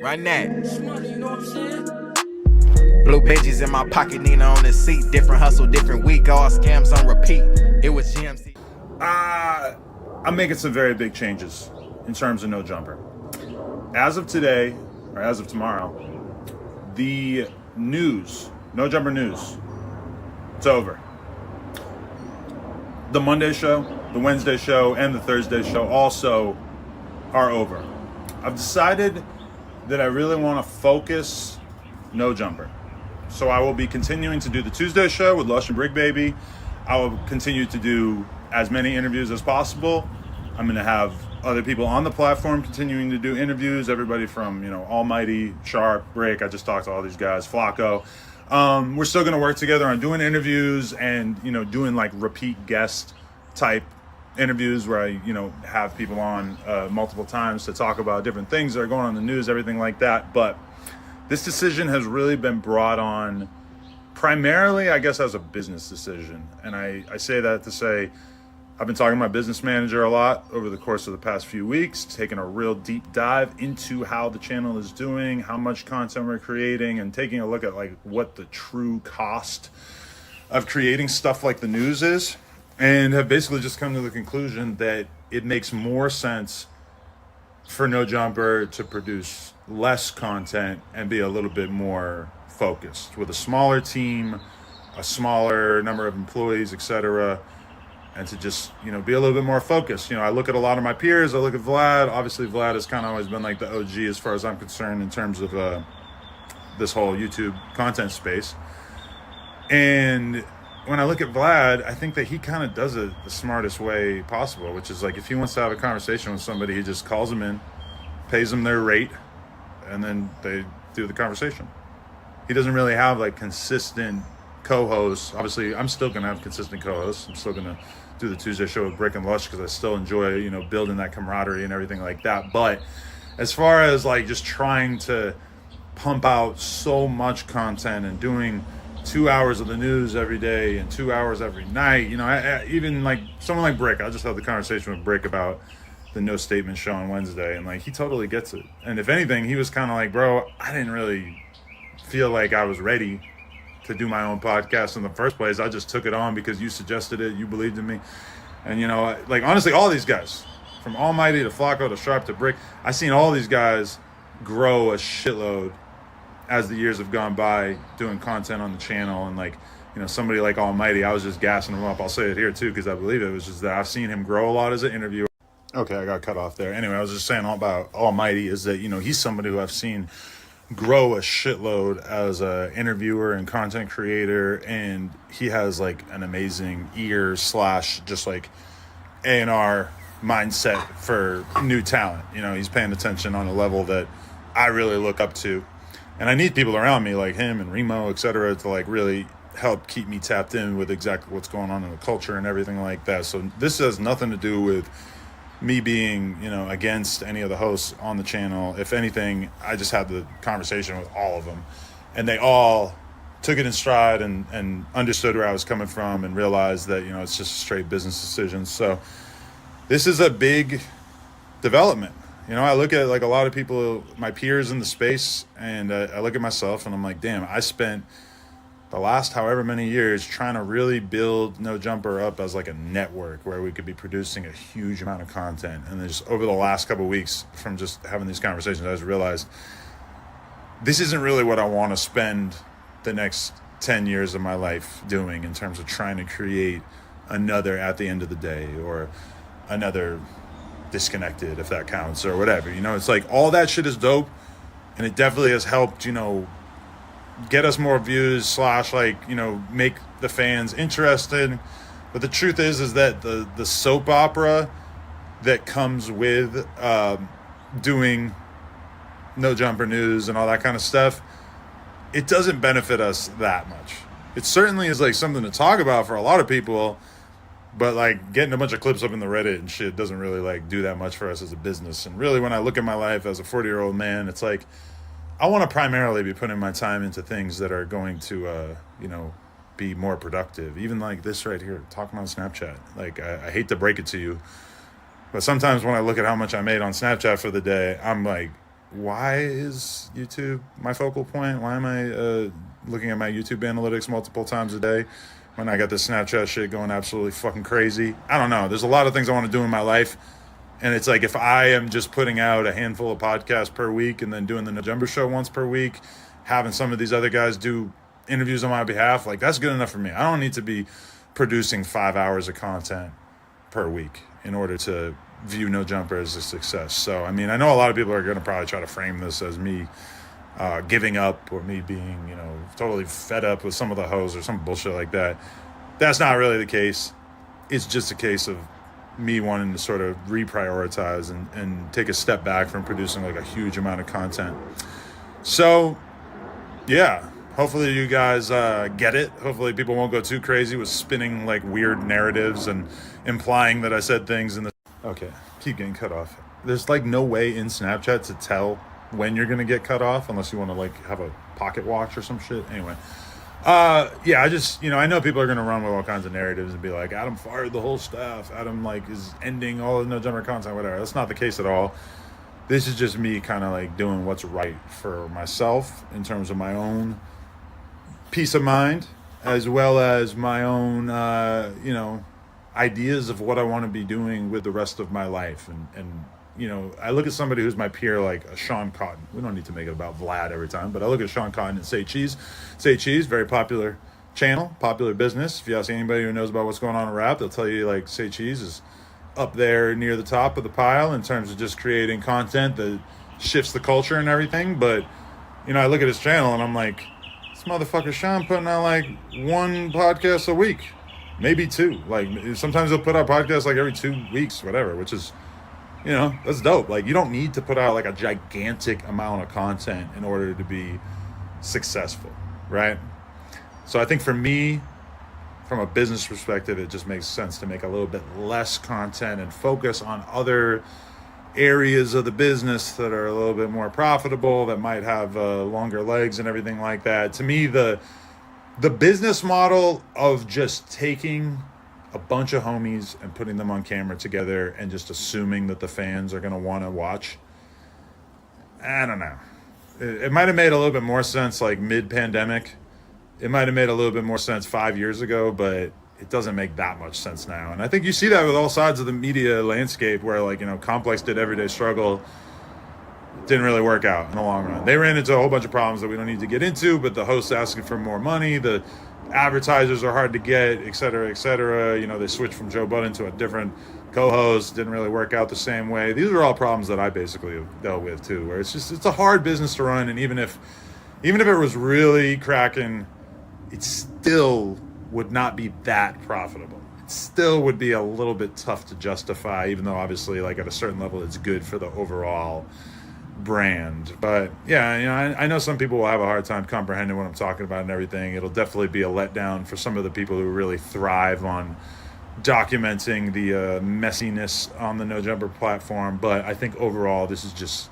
Run that. Blue veggies in my pocket, Nina on the seat. Different hustle, different week, all scams on repeat. It was GMC. I'm making some very big changes in terms of No Jumper. As of today, or as of tomorrow, the news, No Jumper news, it's over. The Monday show, the Wednesday show, and the Thursday show also are over. I've decided that I really want to focus No Jumper. So I will be continuing to do the Tuesday show with Lush and Brick Baby. I will continue to do as many interviews as possible. I'm going to have other people on the platform continuing to do interviews. Everybody from, Almighty, Sharp, Brick. I just talked to all these guys, Flacco. We're still going to work together on doing interviews and, doing like repeat guest type interviews where I, have people on multiple times to talk about different things that are going on in the news, everything like that. But this decision has really been brought on primarily, I guess, as a business decision. And I say that to say, I've been talking to my business manager a lot over the course of the past few weeks, taking a real deep dive into how the channel is doing, how much content we're creating, and taking a look at like what the true cost of creating stuff like the news is, and have basically just come to the conclusion that it makes more sense for No Jumper to produce less content and be a little bit more focused with a smaller team, a smaller number of employees, etc., and to just, be a little bit more focused. I look at a lot of my peers. I look at Vlad. Obviously, Vlad has kind of always been like the OG as far as I'm concerned in terms of this whole YouTube content space. And when I look at Vlad, I think that he kind of does it the smartest way possible, which is like if he wants to have a conversation with somebody, he just calls them in, pays them their rate, and then they do the conversation. He doesn't really have like consistent co-hosts. Obviously, I'm still going to have consistent co-hosts. I'm still going to do the Tuesday show with Brick and Lush because I still enjoy, building that camaraderie and everything like that. But as far as like just trying to pump out so much content and doing 2 hours of the news every day and 2 hours every night, even like someone like Brick, I just had the conversation with Brick about the No Statement show on Wednesday, and like he totally gets it. And if anything, he was kind of like, bro, I didn't really feel like I was ready to do my own podcast in the first place. I just took it on because you suggested it, you believed in me. And like honestly, all these guys, from Almighty to Flacco to Sharp to Brick, I've seen all these guys grow a shitload as the years have gone by doing content on the channel. And like, somebody like Almighty, I was just gassing him up. I'll say it here too, because I believe it was just that I've seen him grow a lot as an interviewer. Okay, I got cut off there. Anyway, I was just saying all about Almighty is that, he's somebody who I've seen grow a shitload as a interviewer and content creator, and he has like an amazing ear / just like A&R mindset for new talent. He's paying attention on a level that I really look up to, and I need people around me like him and Remo, etc., to like really help keep me tapped in with exactly what's going on in the culture and everything like that. So this has nothing to do with me being, against any of the hosts on the channel. If anything, I just had the conversation with all of them, and they all took it in stride and understood where I was coming from and realized that, it's just a straight business decision. So this is a big development. I look at like a lot of people, my peers in the space, and I look at myself and I'm like, damn, I spent the last however many years trying to really build No Jumper up as like a network where we could be producing a huge amount of content. And then just over the last couple of weeks from just having these conversations, I just realized this isn't really what I want to spend the next 10 years of my life doing in terms of trying to create another At the End of the Day or another Disconnected, if that counts, or whatever. It's like all that shit is dope, and it definitely has helped, get us more views / make the fans interested. But the truth is that the soap opera that comes with doing No Jumper news and all that kind of stuff, it doesn't benefit us that much. It certainly is like something to talk about for a lot of people, but like getting a bunch of clips up in the Reddit and shit doesn't really like do that much for us as a business. And really, when I look at my life as a 40-year-old man, it's like I want to primarily be putting my time into things that are going to, be more productive. Even like this right here, talking on Snapchat. Like, I hate to break it to you, but sometimes when I look at how much I made on Snapchat for the day, I'm like why is YouTube my focal point? Why am I looking at my YouTube analytics multiple times a day when I got this Snapchat shit going absolutely fucking crazy? I don't know. There's a lot of things I want to do in my life. And it's like, if I am just putting out a handful of podcasts per week and then doing the No Jumper Show once per week, having some of these other guys do interviews on my behalf, like, that's good enough for me. I don't need to be producing 5 hours of content per week in order to view No Jumper as a success. So, I mean, I know a lot of people are going to probably try to frame this as me giving up, or me being, totally fed up with some of the hosts or some bullshit like that. That's not really the case. It's just a case of me wanting to sort of reprioritize and take a step back from producing like a huge amount of content. So, yeah, hopefully you guys get it. Hopefully people won't go too crazy with spinning like weird narratives and implying that I said things in the... Okay, keep getting cut off. There's like no way in Snapchat to tell when you're going to get cut off unless you want to like have a pocket watch or some shit. Anyway. Yeah, I just, I know people are going to run with all kinds of narratives and be like, Adam fired the whole staff. Adam, like, is ending all the No Jumper content, whatever. That's not the case at all. This is just me kind of, like, doing what's right for myself in terms of my own peace of mind, as well as my own, ideas of what I want to be doing with the rest of my life. And I look at somebody who's my peer, like a Sean Cotton. We don't need to make it about Vlad every time, but I look at Sean Cotton and Say Cheese. Say Cheese, very popular channel, popular business. If you ask anybody who knows about what's going on in rap, they'll tell you, like, Say Cheese is up there near the top of the pile in terms of just creating content that shifts the culture and everything. But, I look at his channel and I'm like, this motherfucker Sean putting out like one podcast a week, maybe two. Like, sometimes he'll put out podcasts like every 2 weeks, whatever, which is, that's dope. Like, you don't need to put out like a gigantic amount of content in order to be successful, right? So I think for me, from a business perspective, it just makes sense to make a little bit less content and focus on other areas of the business that are a little bit more profitable, that might have longer legs and everything like that. To me, the business model of just taking a bunch of homies and putting them on camera together and just assuming that the fans are going to want to watch, I don't know. It might have made a little bit more sense like mid-pandemic. It might have made a little bit more sense 5 years ago, but it doesn't make that much sense now. And I think you see that with all sides of the media landscape where, like, Complex did Everyday Struggle. Didn't really work out in the long run. They ran into a whole bunch of problems that we don't need to get into, but the hosts asking for more money, the advertisers are hard to get, et cetera, et cetera. They switched from Joe Budden to a different co-host, didn't really work out the same way. These are all problems that I basically have dealt with too, where it's a hard business to run, and even if it was really cracking, it still would not be that profitable. It still would be a little bit tough to justify, even though obviously, like, at a certain level it's good for the overall brand. But yeah, I know some people will have a hard time comprehending what I'm talking about and everything. It'll definitely be a letdown for some of the people who really thrive on documenting the messiness on the No Jumper platform. But I think overall this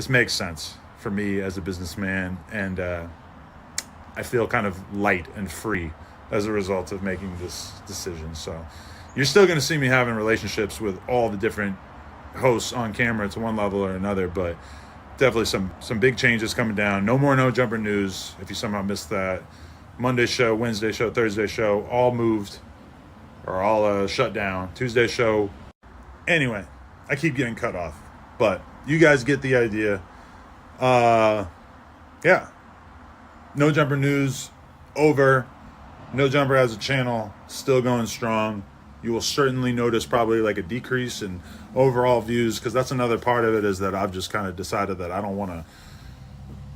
makes sense for me as a businessman, and I feel kind of light and free as a result of making this decision. So you're still going to see me having relationships with all the different hosts on camera to one level or another, but definitely some big changes coming down. No more No Jumper news. If you somehow missed that, Monday show, Wednesday show, Thursday show, all moved or all shut down. Tuesday show. Anyway, I keep getting cut off, but you guys get the idea. Yeah. No Jumper news over. No Jumper as a channel still going strong. You will certainly notice probably like a decrease in overall views, because that's another part of it, is that I've just kind of decided that I don't want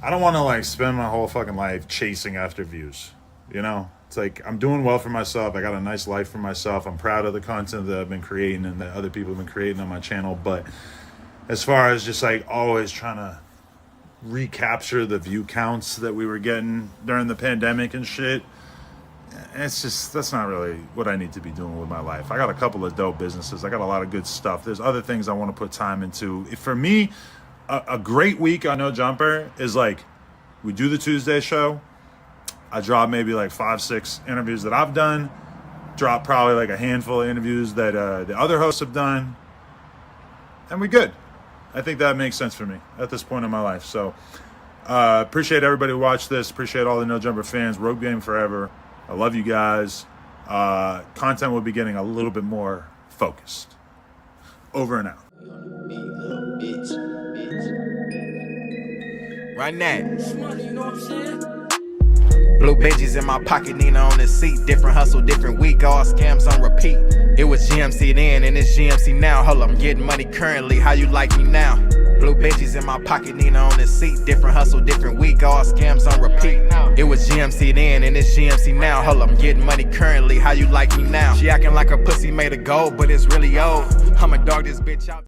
to like spend my whole fucking life chasing after views. It's like, I'm doing well for myself. I got a nice life for myself. I'm proud of the content that I've been creating and that other people have been creating on my channel. But as far as just like always trying to recapture the view counts that we were getting during the pandemic and shit, that's not really what I need to be doing with my life. I got a couple of dope businesses. I got a lot of good stuff. There's other things I want to put time into. For me, a great week on No Jumper is like, we do the Tuesday show. I drop maybe like 5-6 interviews that I've done. Drop probably like a handful of interviews that the other hosts have done. And we good. I think that makes sense for me at this point in my life. So appreciate everybody who watched this. Appreciate all the No Jumper fans. Rogue Game forever. I love you guys. Content will be getting a little bit more focused. Over and out. Run that. Blue bitches in my pocket, Nina on the seat. Different hustle, different week, all scams on repeat. It was GMC then and it's GMC now. Hold up, I'm getting money currently, how you like me now? Blue bitches in my pocket, Nina on the seat. Different hustle, different week, all scams on repeat. It was GMC then and it's GMC now. Hold up, I'm getting money currently, how you like me now? She acting like her pussy made of gold, but it's really old. I'ma dog this bitch out.